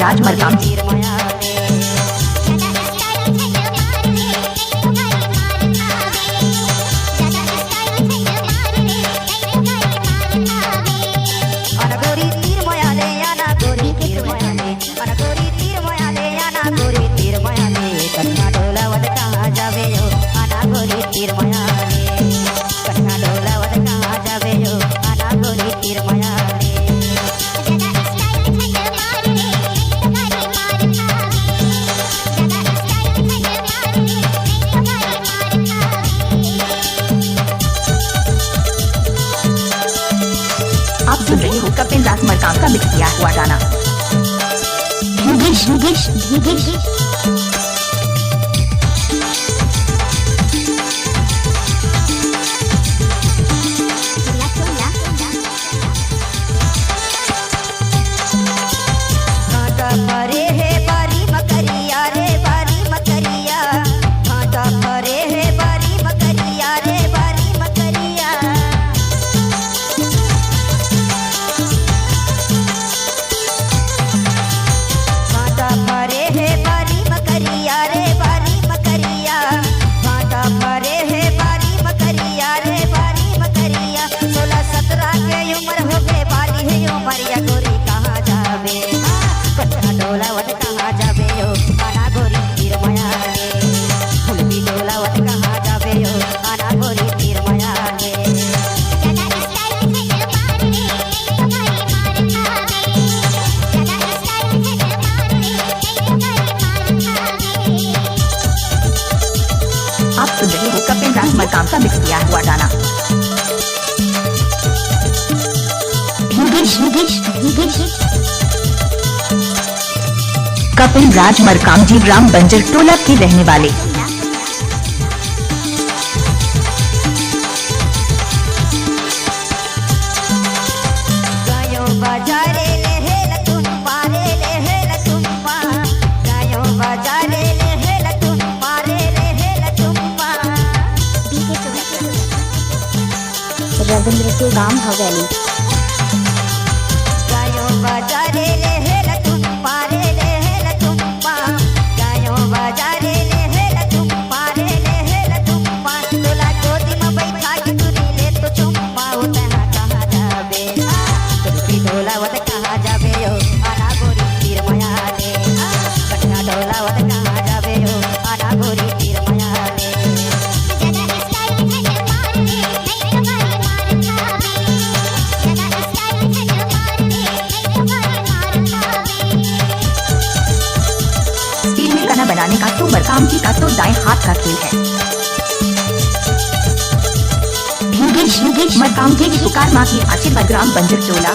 राज मरकाम जी। आप सुन रहे हो कपिल राज मरकाम का मिक्स किया हुआ गाना। आप सुन रहे हो कपिल राज मरकाम का मिक्स किया हुआ गाना। कपिल राज मरकाम जी ग्राम बंजर टोला के रहने वाले। रविंद्र के गांव हवेली। बनाने का तो मरकाम जी का तो दाएं हाथ का खेल है। मरकाम जी की पुकार माँ की आशीर्वाद ग्राम बंजर टोला।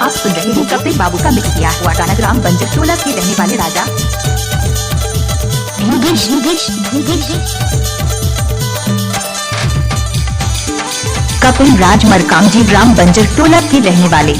आप सुन रहे हो कपिल बाबू का मिक्स किया हुआ गाना ग्राम बंजर टोला के रहने वाले राजा। कपिल राज मरकाम जी ग्राम बंजर टोला के रहने वाले।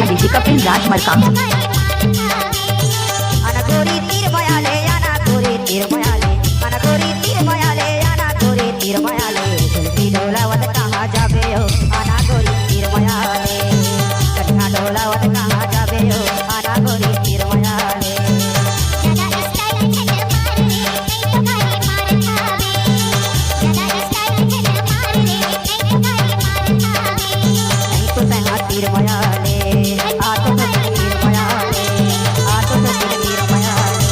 डीजे कपिल राज मरकाम। अनगोरी तीर बयाले आना गोरी तीर बयाले अनगोरी तीर बयाले आना गोरी तीर बयाले जुल्फी डोलावत कहाँ जाबे हो आना गोरी तीर बयाले कन्हा डोलावत कहाँ जाबे हो आना गोरी तीर बयाले नहीं तो तैहा तीर बयाले आ तो तीर बयाले आ तो तीर बयाले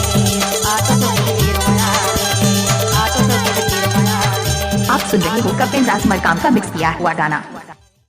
आ तो तीर बयाले आ तो तीर बयाले। आप सुन रहे हो कपिल राज मरकाम का मिक्स किया हुआ गाना।